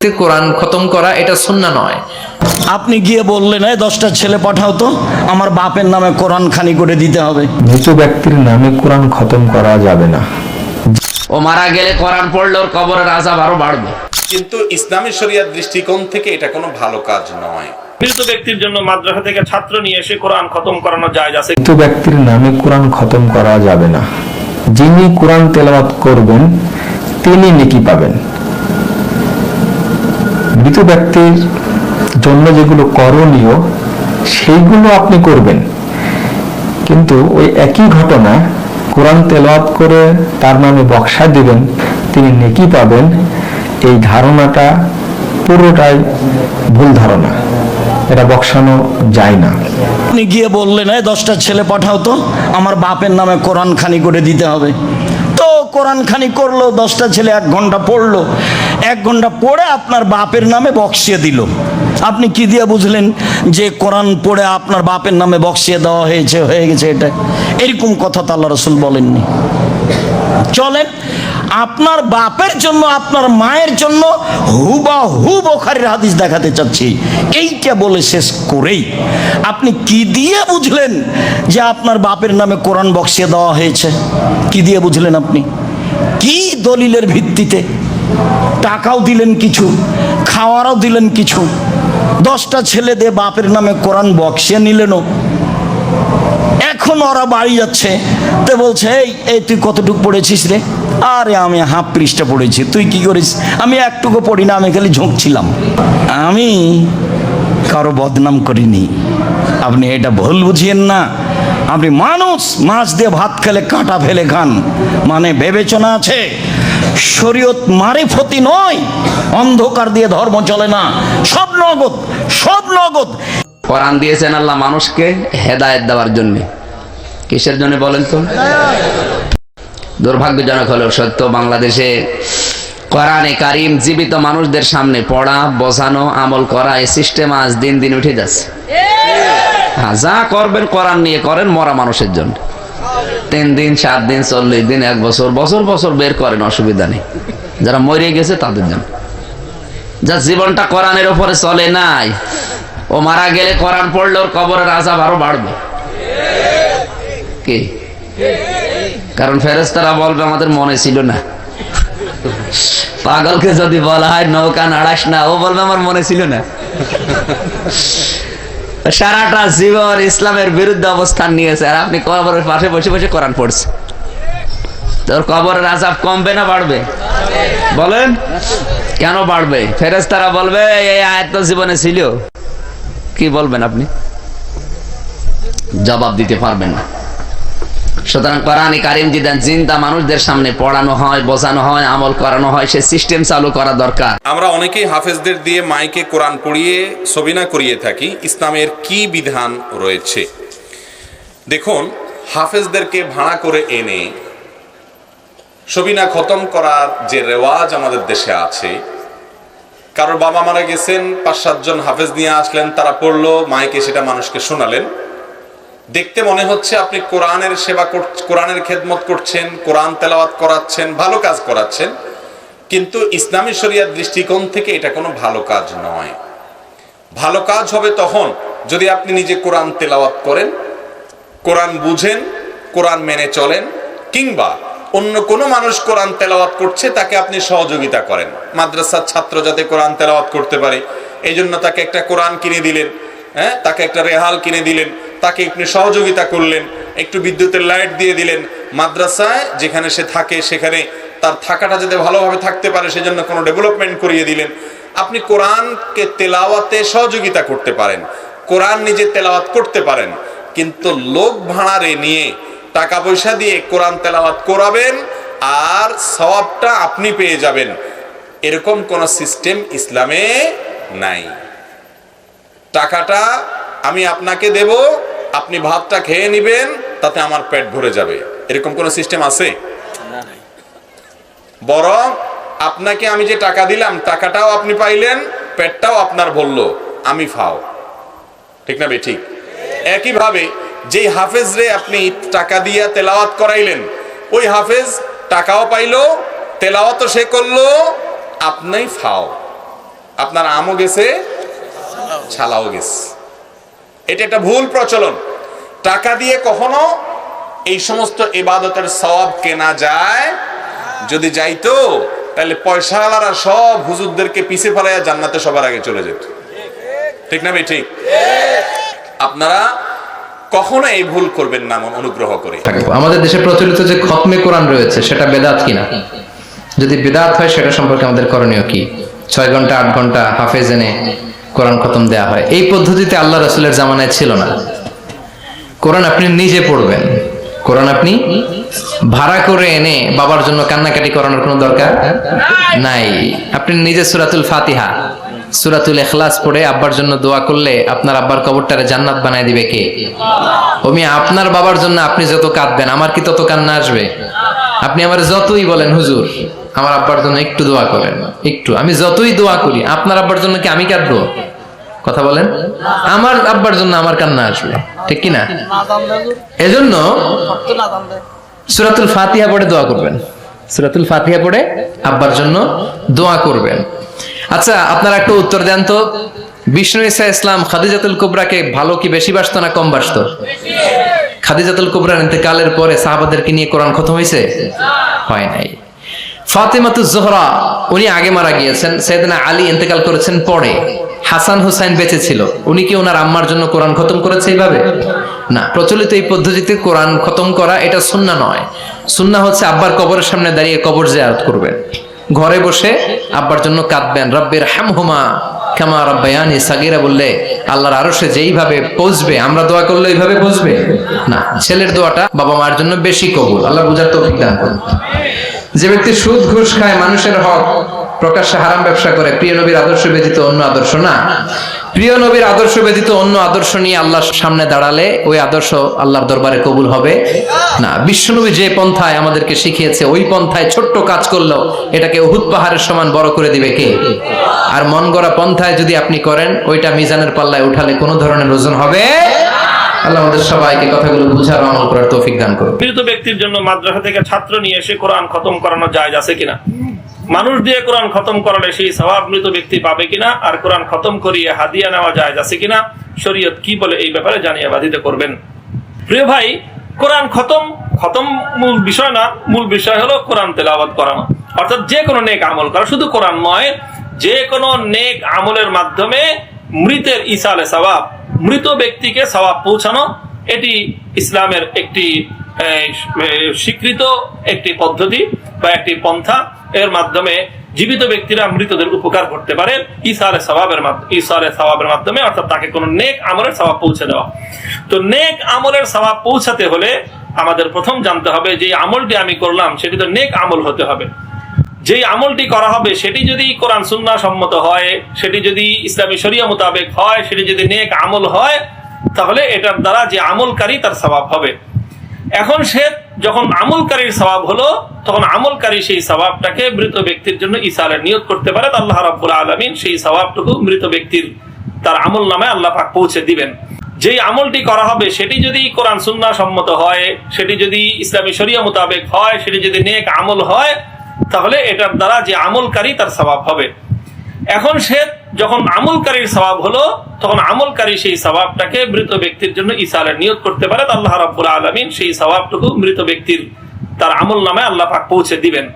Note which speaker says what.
Speaker 1: কোরআন খতম করা এটা সুন্নাহ নয়।
Speaker 2: আপনি গিয়ে বললেন, 10টা ছেলে পাঠাও তো, আমার বাপের নামে কোরআন খানি করে দিতে হবে।
Speaker 3: মৃত ব্যক্তির নামে কোরআন খতম করা যাবে না।
Speaker 4: ও মারা গেলে কোরআন পড়লে ওর কবরের আযাব আরো বাড়বে।
Speaker 5: কিন্তু ইসলামী শরিয়াত দৃষ্টিকোণ থেকে এটা কোনো ভালো কাজ নয়।
Speaker 6: মৃত ব্যক্তির জন্য মাদ্রাসা থেকে ছাত্র নিয়ে এসে কোরআন খতম করানো জায়েজ আছে।
Speaker 3: মৃত ব্যক্তির নামে কোরআন খতম করা যাবে না। যিনি কোরআন তেলাওয়াত করবেন তিনি নেকি পাবেন। মৃত ব্যক্তির জন্য যেগুলো করণীয় সেইগুলো আপনি করবেন, কিন্তু ওই একই ঘটনা কোরআন তেলাওয়াত করে তার নামে বক্সা দিবেন, তিনি নেকি পাবেন, এই ধারণাটা পুরোটাই ভুল ধারণা। এটা বক্সানো যায় না।
Speaker 2: আপনি গিয়ে বললেন, 10টা ছেলে পাঠাও তো, আমার বাপের নামে কোরআন খানি করে দিতে হবে। তো কোরআন খানি করলো, 10টা ছেলে 1 ঘন্টা পড়লো, 1 ঘন্টা পড়ে আপনার বাপের নামে বক্সিয়ে দিল। আপনি কি দিয়ে বুঝলেন যে কোরআন পড়ে আপনার বাপের নামে বক্সিয়ে দেওয়া হয়ে গেছে? এটা এরকম কথা তো আল্লাহ রাসূল বলেননি। চলেন, আপনার বাপের জন্য আপনার মায়ের জন্য হুবাহু বুখারীর হাদিস দেখাতে চাচ্ছি। এইটা বলে শেষ করেই আপনি কি দিয়ে বুঝলেন যে আপনার বাপের নামে কোরআন বক্সিয়ে দেওয়া হয়েছে? কি দিয়ে বুঝলেন আপনি? কি দলিলের ভিত্তিতে? টাকাও দিলেন কিছু, খাওয়ারও দিলেন কিছু, 10টা ছেলে দিয়ে বাপের নামে কোরআন বক্সিয়ে নিলেনও। এখন ওরা বাড়ি যাচ্ছে, তো বলছে, এই তুই কতটুকু পড়েছিস রে? আরে আমি হাফ পৃষ্ঠা পড়েছি। তুই কি করিস? আমি একটুকু পড়ি না, আমি খালি ঝুঁকছিলাম। আমি কারো বদনাম করিনি। আপনি এটা ভুল বুঝিয়েন না। আপনি মানুষ, মাছ দিয়ে ভাত খেলে কাঁটা ফেলে খান, মানে বিবেচনা আছে। শরীয়ত মারিফতি নয়, অন্ধকার দিয়ে ধর্ম চলে না। সব নগদ, সব নগদ।
Speaker 4: কোরআন দিয়েছেন আল্লাহ মানুষকে হেদায়েত দেওয়ার জন্য। কিসের জন্য বলেন তো? দুর্ভাগ্যজনক হলেও সত্য, বাংলাদেশে কোরআনে কারিম জীবিত মানুষদের সামনে পড়া, বোঝানো, আমল করা, এই সিস্টেম আজ দিন দিন উঠে যাচ্ছে। হ্যাঁ, যা করবেন কোরআন নিয়ে করেন, মরা মানুষের জন্য। 3 দিন, 7 দিন, 40 দিন, 1 বছর, বছর বছর বের করেন, অসুবিধা নেই। যারা মরে গেছে তাদের জন্য। যার জীবনটা কোরআনের উপরে চলে নাই, ও মারা গেলে কোরআন পড়লে ওর কবরের আযাব আরো বাড়বে। কি? কারণ ফেরেশতারা বলবে আমাদের মনে ছিল না। পাগলকে যদি বলা হয় নৌকা নাড়াস না, ও বলবে আমার মনে ছিল না। সারাটা জীবন ইসলামের বিরুদ্ধে অবস্থান নিয়েছে, আর আপনি কবরের পাশে বসে বসে কোরআন পড়ছে। তোর কবরের আযাব কমবে না বাড়বে? বলেন কেন বাড়বে? ফেরেশতারা বলবে এই আয়াত তো জীবনে ছিল। কি বলবেন আপনি? জবাব দিতে পারবেন না। সুতরাং কোরআনে কারিম যেটা জিন্দা মানুষদের সামনে পড়ানো হয়, বোঝানো হয়, আমল করানো হয়, সে সিস্টেম চালু করা দরকার।
Speaker 5: আমরা অনেকেই হাফেজদের দিয়ে মাইকে কোরআন পড়িয়ে সবিনা করিয়ে থাকি। ইসলামের কি বিধান রয়েছে? দেখুন, হাফেজদেরকে ভাড়া করে এনে সবিনা খতম করার যে রেওয়াজ আমাদের দেশে আছে, কারোর বাবা মারা গেছেন, 5-7 জন হাফেজ নিয়ে আসলেন, তারা পড়লো, মাইকে সেটা মানুষকে শোনালেন। দেখতে মনে হচ্ছে আপনি কোরআনের সেবা করছেন, কোরআনের খেদমত করছেন, কোরআন তেলাওয়াত করাচ্ছেন, ভালো কাজ করাচ্ছেন। কিন্তু ইসলামী শরিয়াত দৃষ্টিকোণ থেকে এটা কোনো ভালো কাজ নয়। ভালো কাজ হবে তখন যদি আপনি নিজে কোরআন তেলাওয়াত করেন, কোরআন বুঝেন, কোরআন মেনে চলেন, কিংবা অন্য কোনো মানুষ কোরআন তেলাওয়াত করছে তাকে আপনি সহযোগিতা করেন। মাদ্রাসার ছাত্র যাতে কোরআন তেলাওয়াত করতে পারে, এই জন্য তাকে একটা কোরআন কিনে দিলেন, তাকে একটা রেহাল কিনে দিলেন, তাকে আপনি সহযোগিতা করলেন, একটু বিদ্যুতের লাইট দিয়ে দিলেন। মাদ্রাসায় যেখানে সে থাকে সেখানে তার থাকাটা যাতে ভালোভাবে থাকতে পারে সেজন্য কোনো ডেভেলপমেন্ট করিয়ে দিলেন। আপনি কোরআনকে তেলাওয়াতে সহযোগিতা করতে পারেন, কোরআন নিজে তেলাওয়াত করতে পারেন, কিন্তু লোক ভাড়ারে নিয়ে টাকা পয়সা দিয়ে কোরআন তেলাওয়াত করাবেন আর সওয়াবটা আপনি পেয়ে যাবেন, এরকম কোন সিস্টেম ইসলামে নাই। টাকাটা আমি আপনাকে দেব, আপনি ভাতটা খেয়ে নেবেন, তাতে আমার পেট ভরে যাবে, এরকম কোন সিস্টেম আছে? বরং আপনাকে আমি যে টাকা দিলাম, টাকাটাও আপনি পাইলেন, পেটটাও আপনার ভরলো, আমি ফাও। ঠিক না ঠিক? একইভাবে যেই হাফেজরে আপনি টাকা দিয়া তেলাওয়াত করাইলেন, ওই হাফেজ টাকাও পাইলো, তেলাওয়াতও সে করলো, আপনি ফাও। আপনার আমও গেছে, ছালাও গেছে। এটা একটা ভুল প্রচলন। টাকা দিয়ে কখনো এই সমস্ত ইবাদতের সওয়াব কেনা যায়? যদি যাইতো তাহলে পয়সাওয়ালারা সব হুজুরদেরকে পিছে ফেলাইয়া জান্নাতে সবার আগে চলে যেত। ঠিক না ভাই? ঠিক। আপনারা কখনো এই ভুল করবেন না, অনুগ্রহ করে।
Speaker 1: আমাদের দেশে প্রচলিত যে খতমে কোরআন রয়েছে সেটা বেদাত কিনা, যদি বেদাত হয় সেটা সম্পর্কে আমাদের করণীয় কি? 6 ঘন্টা 8 ঘন্টা হাফেজ এনে কোরআন খতম দেয়া হয়, এই পদ্ধতিতে আল্লাহ রাসূলের জামানায় ছিল না। কোরআন আপনি নিজে পড়বেন, কোরআন আপনি ভাড়া করে এনে বাবার জন্য কান্নাকাটি করানোর কোনো দরকার নাই। আপনি নিজে সূরাতুল ফাতিহা, সূরাতুল ইখলাস পড়ে আব্বার জন্য দোয়া করলে আপনার আব্বার কবরটারে জান্নাত বানায় দিবে কে? ওমি আপনার বাবার জন্য আপনি যত কাঁদবেন আমার কি তত কান্না আসবে? আপনি আমার যতই বলেন হুজুর আমার আব্বার জন্য একটু দোয়া করেন, একটু, আমি যতই দোয়া করি আপনার আব্বার জন্য কি আমি কাঁদবো? কথা বলেন, আমার আব্বার জন্য আমার কান্না আসবে, ঠিক কি না? এজন্য সূরাতুল ফাতিহা পড়ে দোয়া করবেন, সূরাতুল ফাতিহা পড়ে আব্বার জন্য দোয়া করবেন। আচ্ছা, আপনারা একটু উত্তর দেন তো, বিষ্ণু ঈসা ইসলাম খাদিজাতুল কুবরাকে ভালো কি বেশি বাসতো না কম বাসতো? খাদিজাতুল কুবরার ইন্তেকালের পরে সাহাবাদেরকে নিয়ে কোরআন খতম হয়েছে? হয় নাই। ফাতেমাতুজ জোহরা উনি আগে মারা গিয়েছেন, সাইয়েদনা আলী ইন্তেকাল করেছেন পরে, হাসান হুসাইন বেঁচে ছিল, উনি কি ওনার আম্মার জন্য কোরআন খতম করেছে এইভাবে? না। প্রচলিত এই পদ্ধতিতে কোরআন খতম করা এটা সুন্নাহ নয়। সুন্নাহ হচ্ছে আব্বার কবরের সামনে দাঁড়িয়ে কবর জিয়ারত করবেন, ঘরে বসে আব্বার জন্য কাঁদবেন, রব্বির হামহুমা কামা রাব্বায়ানি সাগীরা বললে আল্লাহর আরশে যেইভাবে পৌঁছবে, আমরা দোয়া করলে এইভাবে পৌঁছবে না। ছেলের দোয়াটা বাবা মার জন্য বেশি কবুল, আল্লাহ বুঝার তৌফিক দান করুন। যে ব্যক্তি সুদ ঘুষ খায়, মানুষের হক প্রকাশ্যে হারাম ব্যবসা করে, প্রিয় নবীর আদর্শ ব্যতীত অন্য আদর্শ না, প্রিয় নবীর আদর্শ ব্যতীত অন্য আদর্শ নিয়ে আল্লাহর সামনে দাঁড়ালে ওই আদর্শ আল্লাহর দরবারে কবুল হবে না। বিশ্বনবী যে পন্থায় আমাদেরকে শিখিয়েছে ওই পন্থায় ছোট্ট কাজ করলেও এটাকে উহুদ পাহাড়ের সমান বড় করে দিবে কে? আর মন গড়া পন্থায় যদি আপনি করেন, ওইটা মিজানের পাল্লায় উঠালে কোনো ধরনের ওজন হবে। আল্লাহ আমাদের সবাইকে কথাগুলো বুঝার আমল করার তৌফিক দান করুন।
Speaker 6: মৃত ব্যক্তির জন্য মাদ্রাসা থেকে ছাত্র নিয়ে এসে কোরআন খতম করানো জায়েজ আছে কিনা? মানুষ দিয়ে কোরআন খতম করালে সেই সওয়াব মৃত ব্যক্তি পাবে কিনা? আর কোরআন খতম করিয়ে হাদিয়া নেওয়া জায়েজ আছে কিনা? শরীয়ত কি বলে এই ব্যাপারে জানিয়ে বাধিত করবেন। প্রিয় ভাই, কোরআন খতম মূল বিষয় না, মূল বিষয় হলো কোরআন তেলাওয়াত করানো, অর্থাৎ যে কোনো নেক আমল করা। শুধু কোরআন নয়, যে কোনো নেক আমলের মাধ্যমে মৃতের ইসালে সওয়াব, মৃত ব্যক্তিকে সওয়াব পৌঁছানো, এটি ইসলামের একটি স্বীকৃত একটি পদ্ধতি বা একটি পন্থা। এর মাধ্যমে জীবিত ব্যক্তিরা মৃতদের উপকার করতে পারে ইসালে সওয়াবের মাধ্যমে, অর্থাৎ তাকে কোনো নেক আমলের সওয়াব পৌঁছে দেওয়া। তো নেক আমলের সওয়াব পৌঁছাতে হলে আমাদের প্রথম জানতে হবে যে আমলটি আমি করলাম সেটি তো নেক আমল হতে হবে। যেই আমলটি করা হবে সেটি যদি কোরআন সুন্নাহ সম্মত হয়, সেটি যদি ইসলামী শরিয়া মোতাবেক হয়, সেটি যদি নেক আমল হয়, তাহলে এটার দ্বারা যে আমলকারী তার সওয়াব হবে। এখন সে যখন আমলকারীর সওয়াব হলো, তখন আমলকারী সেই সওয়াবটাকে মৃত ব্যক্তির জন্য ইসালের নিয়ত করতে পারে। আল্লাহ রাব্বুল আলামিন সেই সওয়াবটুকু মৃত ব্যক্তির তার আমল নামায় আল্লাহ পাক পৌঁছে দিবেন। যেই আমলটি করা হবে সেটি যদি কোরআন সুন্নাহ সম্মত হয়, সেটি যদি ইসলামী শরিয়া মোতাবেক হয়, সেটি যদি নেক আমল হয়, তাহলে এটার দ্বারা যে আমলকারী তার সওয়াব হবে। এখন সে যখন আমলকারীর সওয়াব হলো, তখন আমলকারী সেই সওয়াবটাকে মৃত ব্যক্তির জন্য ইসালের নিয়ত করতে পারে। আল্লাহ রাব্বুল আলামিন সেই সওয়াবটুকু মৃত ব্যক্তির তার আমল নামায় আল্লাহ পাক পৌঁছে দিবেন।